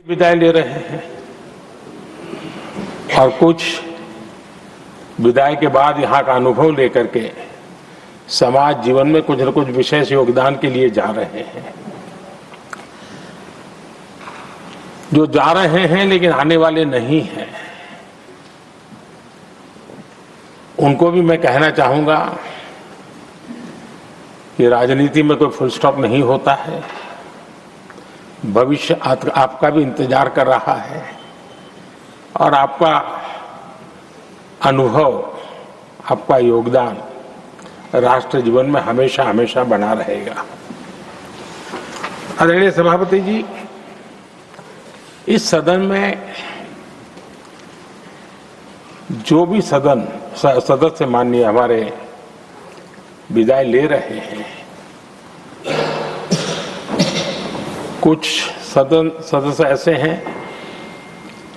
विदाई ले रहे हैं और कुछ विदाई के बाद यहाँ का अनुभव लेकर के समाज जीवन में कुछ न कुछ विशेष योगदान के लिए जा रहे हैं। जो जा रहे हैं लेकिन आने वाले नहीं हैं, उनको भी मैं कहना चाहूंगा कि राजनीति में कोई फुल स्टॉप नहीं होता है। भविष्य आपका भी इंतजार कर रहा है और आपका अनुभव, आपका योगदान राष्ट्र जीवन में हमेशा हमेशा बना रहेगा। आदरणीय सभापति जी, इस सदन में जो भी सदस्य माननीय हमारे विदाई ले रहे हैं, कुछ सदस्य ऐसे हैं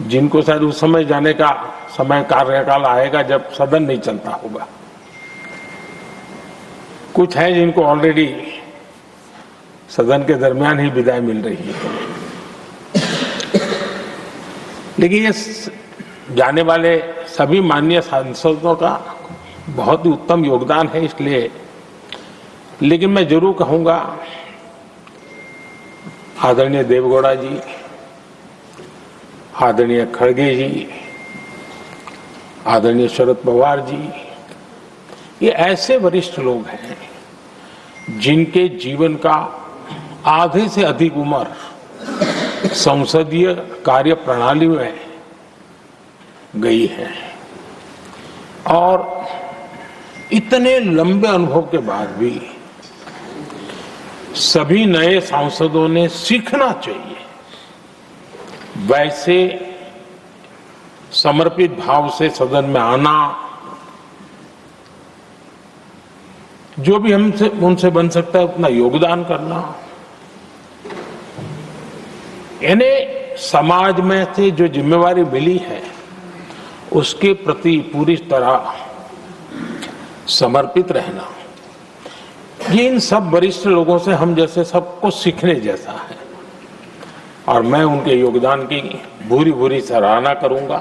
जिनको शायद उस समय जाने का समय कार्यकाल आएगा जब सदन नहीं चलता होगा। कुछ हैं जिनको ऑलरेडी सदन के दरमियान ही विदाई मिल रही है। लेकिन ये जाने वाले सभी माननीय सांसदों का बहुत ही उत्तम योगदान है, इसलिए लेकिन मैं जरूर कहूंगा आदरणीय देवगौड़ा जी, आदरणीय खड़गे जी, आदरणीय शरद पवार जी, ये ऐसे वरिष्ठ लोग हैं जिनके जीवन का आधे से अधिक उम्र संसदीय कार्य प्रणाली में गई है और इतने लंबे अनुभव के बाद भी सभी नए सांसदों ने सीखना चाहिए वैसे समर्पित भाव से सदन में आना, जो भी हमसे उनसे बन सकता है उतना योगदान करना, यानी समाज में से जो जिम्मेवारी मिली है उसके प्रति पूरी तरह समर्पित रहना, ये इन सब वरिष्ठ लोगों से हम जैसे सबको सीखने जैसा है और मैं उनके योगदान की भूरी भूरी सराहना करूंगा,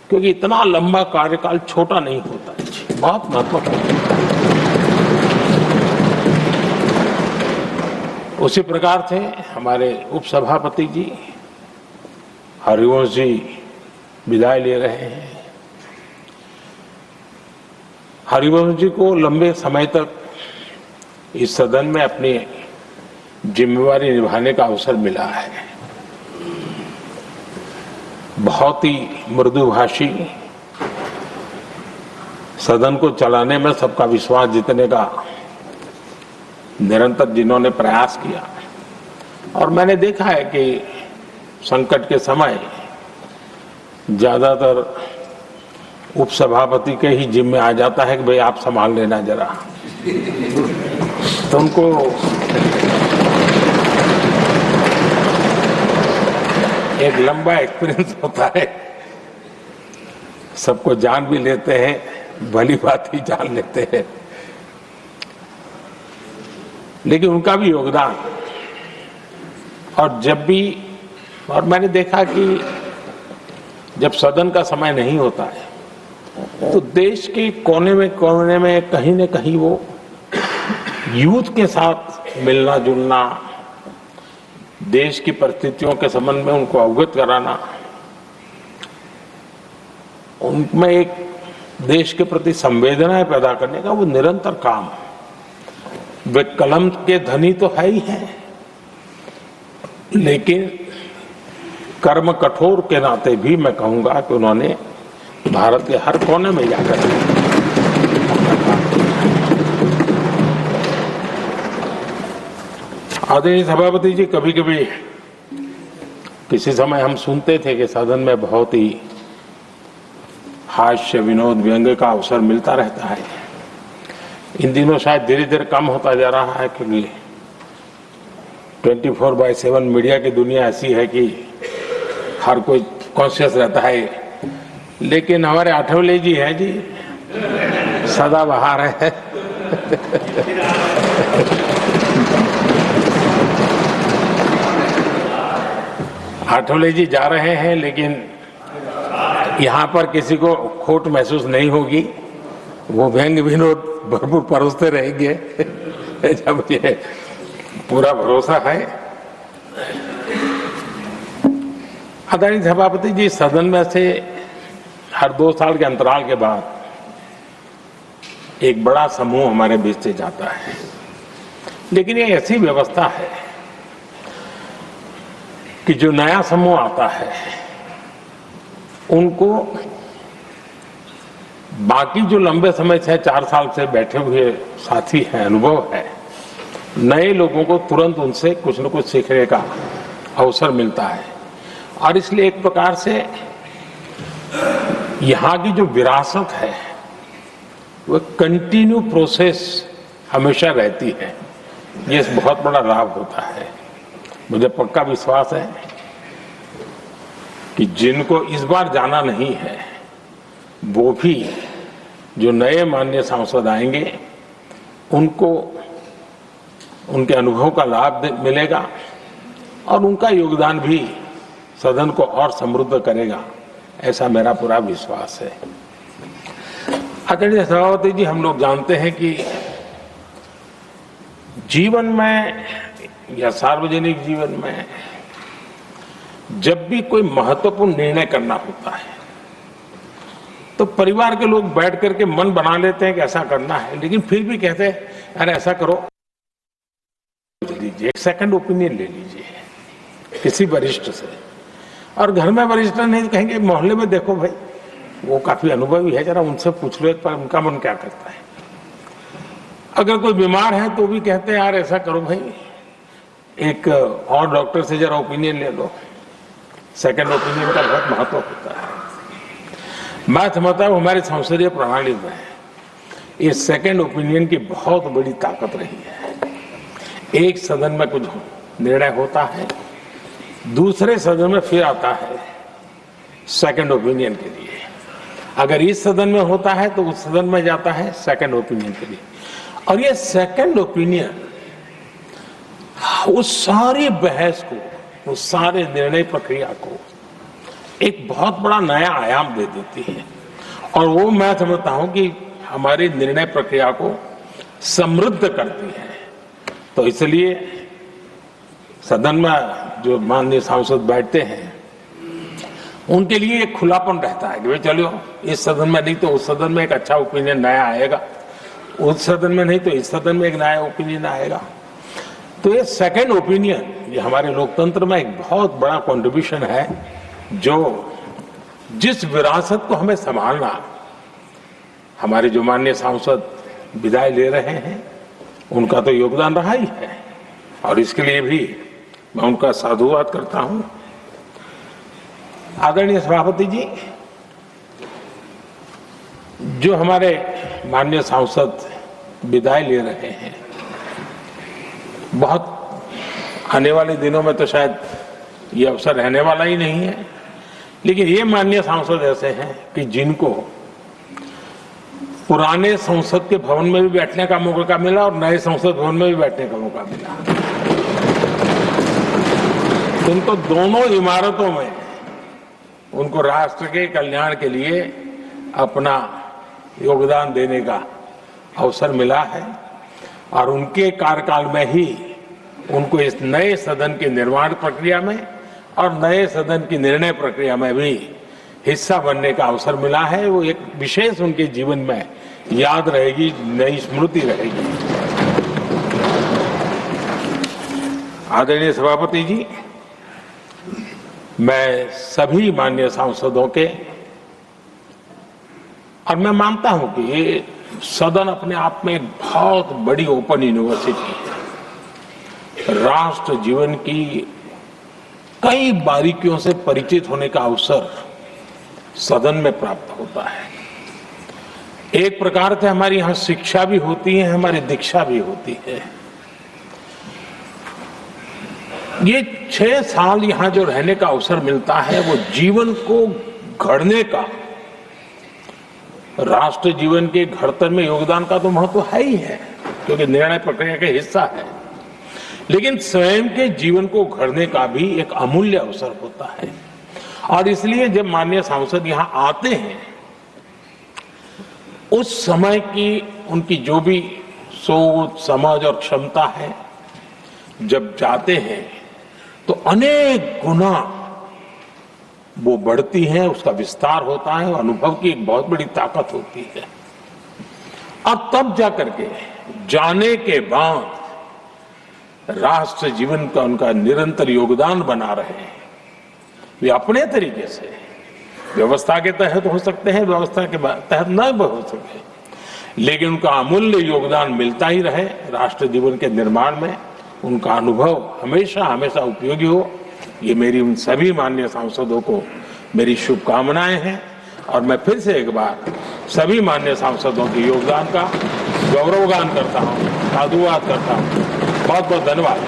क्योंकि इतना लंबा कार्यकाल छोटा नहीं होता है, बहुत महत्वपूर्ण है। उसी प्रकार से हमारे उपसभापति जी हरिवंश जी विदाई ले रहे हैं। हरिवंश जी को लंबे समय तक इस सदन में अपनी जिम्मेवारी निभाने का अवसर मिला है। बहुत ही मृदुभाषी, सदन को चलाने में सबका विश्वास जीतने का निरंतर जिन्होंने प्रयास किया और मैंने देखा है कि संकट के समय ज्यादातर उपसभापति के ही जिम्मे आ जाता है कि भाई आप संभाल लेना जरा, तो उनको एक लंबा एक्सपीरियंस होता है, सबको जान भी लेते हैं, भली बात ही जान लेते हैं, लेकिन उनका भी योगदान। और जब भी, और मैंने देखा कि जब सदन का समय नहीं होता है तो देश के कोने में कहीं न कहीं वो यूथ के साथ मिलना जुलना, देश की परिस्थितियों के संबंध में उनको अवगत कराना, उनमें एक देश के प्रति संवेदनाएं पैदा करने का वो निरंतर काम। वे कलम के धनी तो है ही हैं, लेकिन कर्म कठोर के नाते भी मैं कहूंगा कि उन्होंने भारत के हर कोने में जाकर आदरणीय सभापति जी, कभी कभी किसी समय हम सुनते थे कि सदन में बहुत ही हास्य विनोद व्यंग्य का अवसर मिलता रहता है। इन दिनों शायद धीरे धीरे कम होता जा रहा है, क्योंकि 24/7 मीडिया की दुनिया ऐसी है कि हर कोई कॉन्शियस रहता है। लेकिन हमारे आठवले जी हैं जी, सदाबहार है। आठवले जी जा रहे हैं, लेकिन यहाँ पर किसी को खोट महसूस नहीं होगी। वो व्यंग विनोद भरपूर परोसते रहेंगे जब ये पूरा भरोसा है। आदरणीय सभापति जी, सदन में से हर 2 साल के अंतराल के बाद एक बड़ा समूह हमारे बीच से जाता है, लेकिन ये ऐसी व्यवस्था है कि जो नया समूह आता है उनको बाकी जो लंबे समय से 4 साल से बैठे हुए साथी हैं, अनुभव है, नए लोगों को तुरंत उनसे कुछ न कुछ सीखने का अवसर मिलता है। और इसलिए एक प्रकार से यहाँ की जो विरासत है वो कंटिन्यू प्रोसेस हमेशा रहती है। ये बहुत बड़ा लाभ होता है। मुझे पक्का विश्वास है कि जिनको इस बार जाना नहीं है वो भी जो नए माननीय सांसद आएंगे उनको उनके अनुभव का लाभ मिलेगा और उनका योगदान भी सदन को और समृद्ध करेगा, ऐसा मेरा पूरा विश्वास है। आदरणीय सभापति जी, हम लोग जानते हैं कि जीवन में या सार्वजनिक जीवन में जब भी कोई महत्वपूर्ण निर्णय करना होता है तो परिवार के लोग बैठ करके मन बना लेते हैं कि ऐसा करना है, लेकिन फिर भी कहते हैं अरे ऐसा करो, लीजिए एक सेकंड ओपिनियन ले लीजिए किसी वरिष्ठ से। और घर में वरिष्ठ नहीं कहेंगे, मोहल्ले में देखो भाई वो काफी अनुभवी है, जरा उनसे पूछ लो एक बार उनका मन क्या करता है। अगर कोई बीमार है तो भी कहते हैं यार ऐसा करो भाई, एक और डॉक्टर से जरा ओपिनियन ले लो। सेकंड ओपिनियन का बहुत महत्व होता है। मैं समझता हूं हमारी संसदीय प्रणाली में ये सेकंड ओपिनियन की बहुत बड़ी ताकत रही है। एक सदन में कुछ निर्णय होता है, दूसरे सदन में फिर आता है सेकंड ओपिनियन के लिए। अगर इस सदन में होता है तो उस सदन में जाता है सेकंड ओपिनियन के लिए। और ये सेकंड ओपिनियन उस सारी बहस को, उस सारे निर्णय प्रक्रिया को एक बहुत बड़ा नया आयाम दे देती है। और वो मैं समझता हूं कि हमारी निर्णय प्रक्रिया को समृद्ध करती है। तो इसलिए सदन में जो माननीय सांसद बैठते हैं उनके लिए एक खुलापन रहता है कि भाई चलो इस सदन में नहीं तो उस सदन में एक अच्छा ओपिनियन नया आएगा, उस सदन में नहीं तो इस सदन में एक नया ओपिनियन आएगा। तो ये सेकंड ओपिनियन ये हमारे लोकतंत्र में एक बहुत बड़ा कंट्रीब्यूशन है, जो जिस विरासत को हमें संभालना हमारे जो माननीय सांसद विदाई ले रहे हैं उनका तो योगदान रहा ही है। और इसके लिए भी मैं उनका साधुवाद करता हूं। आदरणीय सभापति जी, जो हमारे माननीय सांसद विदाई ले रहे हैं, बहुत आने वाले दिनों में तो शायद ये अवसर रहने वाला ही नहीं है, लेकिन ये माननीय सांसद ऐसे हैं कि जिनको पुराने संसद के भवन में भी बैठने का मौका मिला और नए संसद भवन में भी बैठने का मौका मिला। उनको दोनों इमारतों में उनको राष्ट्र के कल्याण के लिए अपना योगदान देने का अवसर मिला है। और उनके कार्यकाल में ही उनको इस नए सदन के निर्माण प्रक्रिया में और नए सदन की निर्णय प्रक्रिया में भी हिस्सा बनने का अवसर मिला है। वो एक विशेष उनके जीवन में याद रहेगी, नई स्मृति रहेगी। आदरणीय सभापति जी, मैं सभी माननीय सांसदों के, और मैं मानता हूं कि ये सदन अपने आप में एक बहुत बड़ी ओपन यूनिवर्सिटी है। राष्ट्र जीवन की कई बारीकियों से परिचित होने का अवसर सदन में प्राप्त होता है। एक प्रकार से हमारी यहां शिक्षा भी होती है, हमारी दीक्षा भी होती है। ये 6 साल यहां जो रहने का अवसर मिलता है वो जीवन को गढ़ने का, राष्ट्र जीवन के घड़तर में योगदान का तो महत्व है ही है, क्योंकि निर्णय प्रक्रिया का हिस्सा है। लेकिन स्वयं के जीवन को घड़ने का भी एक अमूल्य अवसर होता है। और इसलिए जब माननीय सांसद यहां आते हैं, उस समय की उनकी जो भी सोच, समझ और क्षमता है, जब जाते हैं तो अनेक गुना वो बढ़ती है, उसका विस्तार होता है, अनुभव की एक बहुत बड़ी ताकत होती है। और तब जाकर के जाने के बाद राष्ट्र जीवन का उनका निरंतर योगदान बना रहे हैं। वे अपने तरीके से व्यवस्था के तहत हो सकते हैं, व्यवस्था के तहत न हो सके, लेकिन उनका अमूल्य योगदान मिलता ही रहे राष्ट्र जीवन के निर्माण में। उनका अनुभव हमेशा हमेशा उपयोगी हो, ये मेरी उन सभी माननीय सांसदों को मेरी शुभकामनाएं हैं। और मैं फिर से एक बार सभी माननीय सांसदों के योगदान का गौरवगान करता हूं, साधुवाद करता हूं। बहुत बहुत धन्यवाद।